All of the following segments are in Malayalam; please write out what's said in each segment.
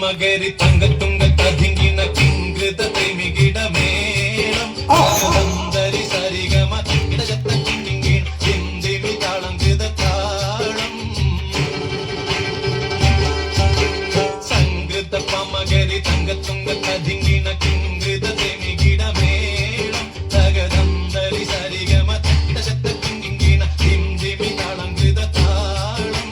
പമകരി തങ്കത്തുങ്ക കതിങ്കിന കിങ്കൃതത്തെ മികിടമേളം സരി സരിഗമ ഇടജത്ത കിങ്കിൻ ചിന്തിമി താളം കൃതതാളം സംഗൃത പമകരി തങ്കത്തുങ്ക കതിങ്കിന കിങ്കൃതത്തെ മികിടമേളം സഗതന്തരി സരിഗമ ഇടജത്ത കിങ്കിന ചിന്തിമി താളം കൃതതാളം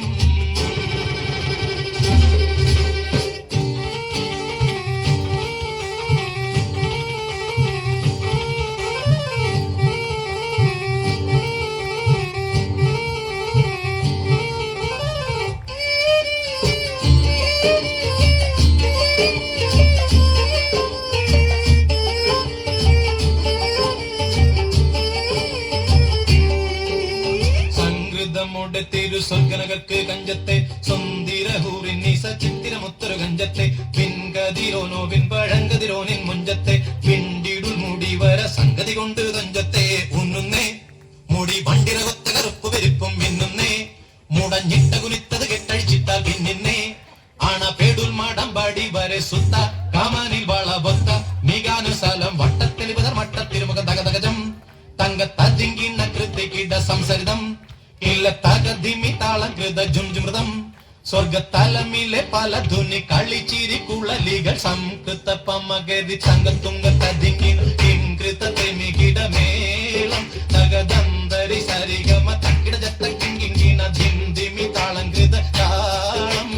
തിരു സ്വർഗനകർക്ക് കഞ്ചത്തെ സ്വന്തിരഹൂറിനിസ ചിത്തിരമുത്തൊരു കഞ്ചത്തെ പിൻകതിരോനോ പിൻപഴങ്കതിരോനിൻ മുഞ്ചത്തെ പിണ്ടിടുൽ മുടി വര സംഗതി കൊണ്ട് തഞ്ചത്തെ ഉണ്ണുന്നേ മുടി വണ്ടിരകൊത്ത കറുപ്പ് വെരുപ്പും മിന്നുന്നേ മുടഞ്ഞിട്ട കുനിത്തത് കെട്ടഴിച്ചിട്ടാൽ പിന്നിന്നേ ആണ പേടുൽ മാടമ്പാടി വരെ സുത്ത കാമാനിൽ വളബൊത്ത മികാനുസലം വട്ടത്തെളിപതർ മട്ടത്തിരുമുഖ തകതകജം തങ്കത്തജിങ്കിണ്ണ കൃതികിട സംസരിതം ഇല്ല തകതിമി താളം കൃത ജുംജുമൃതം സ്വർഗത്തലമിലെ പല ധുനി കളിച്ചിരി കുളലികൾ സംകൃത പമകരി തങ്കത്തുങ്ക തതിങ്കിൻ കിംകൃത തെമികിടമേളം തകദന്തരി സരിഗമ തക്കിട ജത്ത കിങ്കിന ധിന്ദിമി താളം കൃത താളം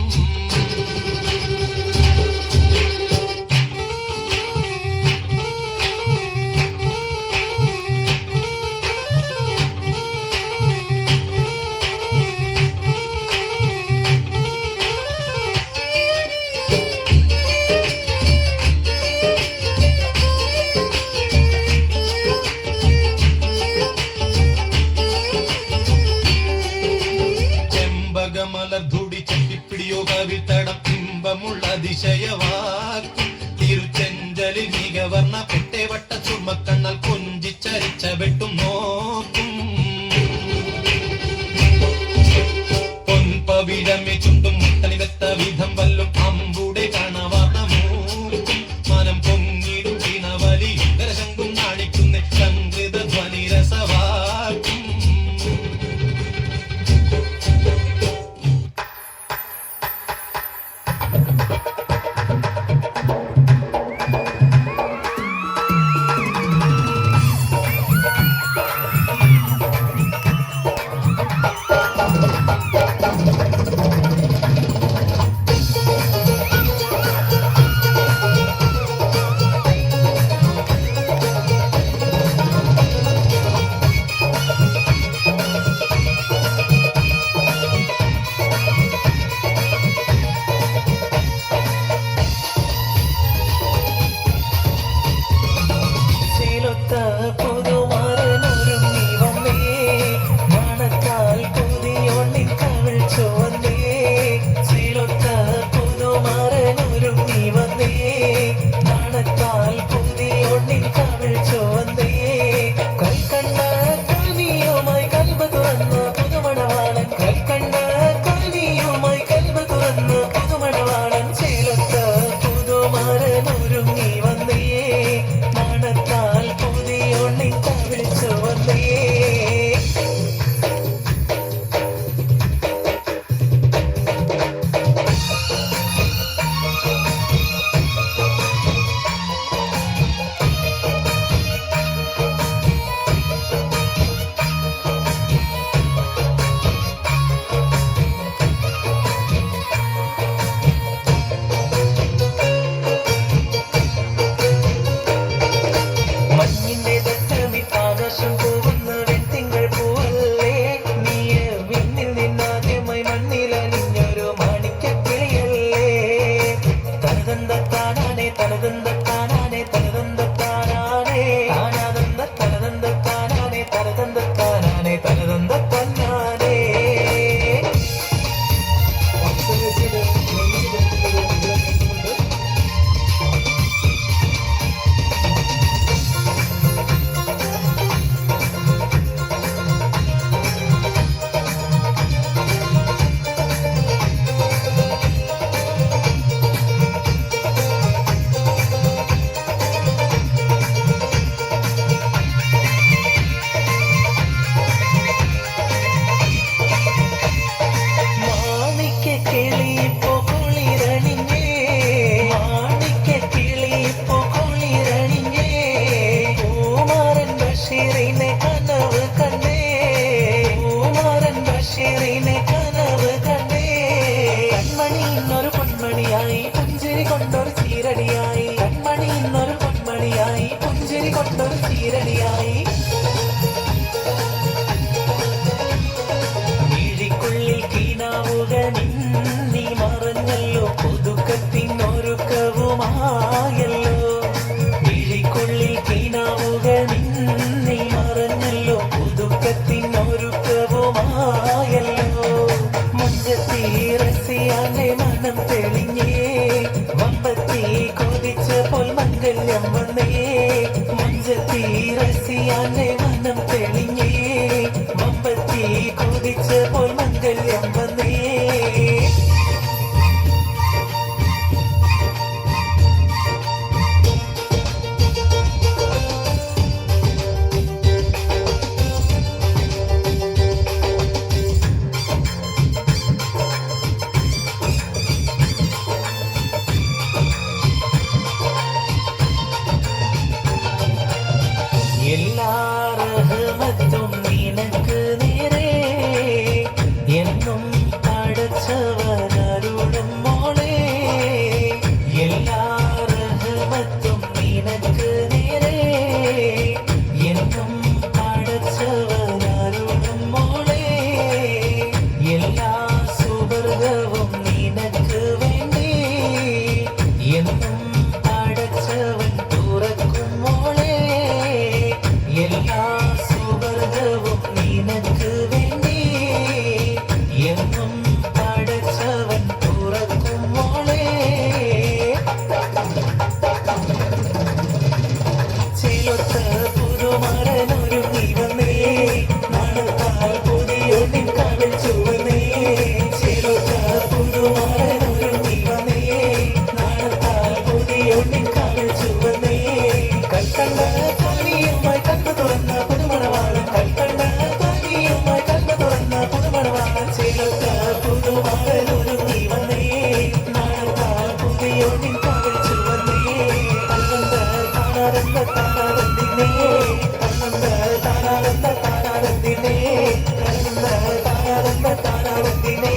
മലർധൂടി ചട്ടിപ്പിടിയോ കവിത്തടം ഇമ്പമുള്ള അതിശയവാക്കും തിരുച്ചെഞ്ചലിൽ മികവർണ്ണ പെട്ടേവട്ട ചുമക്കണ്ണൽ കൊഞ്ചിച്ചരിച്ച വെട്ടും നോക്കും പൊൻപവിഴമേ ചുണ്ടും മുട്ടണിവെത്ത വിധം വല്ലും അമ്പൂടെ കാണവാർന്ന മൂക്കും മനം പൊങ്ങിടും വീണവലി കരശങ്കും നാണിക്കുന്ന സംകൃത ധ്വനി രസവാക്കും ചീരടിയായി കൺമണി ഇന്നൊരു പൊന്മണിയായി പുഞ്ചിരി കൊണ്ടൊരു ചീരടിയായി മിഴിക്കുള്ളിൽ കീനാവുക നീ മറഞ്ഞല്ലോ പുതുക്കത്തിനൊരുക്കവുമായല്ലോ മിഴിക്കുള്ളിൽ കീനാവുക നീ മറഞ്ഞല്ലോ പുതുക്കത്തിനൊരുക്കവുമായല്ലോ മുഞ്ചത്തി റസിയാന്റെ മനം തെളിഞ്ഞേ വമ്പത്തി കൊതിച്ചപ്പോൾ മംഗല്യം വന്നേ മുഞ്ചത്തി റസിയാന്റെ മനം തെളിഞ്ഞേ വമ്പത്തി കൊതിച്ചപ്പോൾ മംഗല്യം വന്നേ എല്ലാ റഹ്മത്തും നിനക്ക് നേരെ എന്നും പടച്ചവനരുളും മോളെ എല്ലാ റഹ്മത്തും നിനക്ക് നേരെ എന്നും പടച്ചവനരുളും മോളെ എല്ലാ സുവർഗവും നിനക്ക് വേണ്ടി എന്നും പടച്ചവൻ തുറക്കും മോളെ എല്ലാ സുവർഗവും നിനക്ക് വേണ്ടി എന്നും പടച്ചവൻ തുറക്കും മോളെ ചിലൊത്ത പുതുമരനൊരുങ്ങി വന്നേ നാളത്താൽ പുതിയൊന്നിൻ കവിൾ ചുവന്നേ ചിലൊത്ത പുതുമരനൊരുങ്ങി വന്നേ നാളത്താൽ പുതിയൊന്നിൻ കവിൾ ചുവന്നേ കൽക്കണ്ട താലിയുമായി കണ്ണു തുറന്ന പുതുമണവാളൻ കൽക്കണ്ട താലിയുമായി കണ്ണു തുറന്ന പുതുമണവാളൻ ചിലൊത്ത പുതുമരനൊരുങ്ങി വന്നേ നാളത്താൽ പുതിയൊന്നിൻ കവിൾ ചുവന്നേ തന്നന്ത താനാരന്ത താനാരന്തിനേ തന്നന്ത താനാരന്ത താനാരന്തിനേ തന്നന്ത താനാരന്ത താനാരന്തിനേ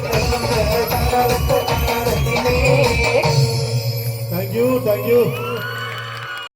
തന്നന്ത താനാരന്ത താനാരന്തിനേ താങ്ക് യു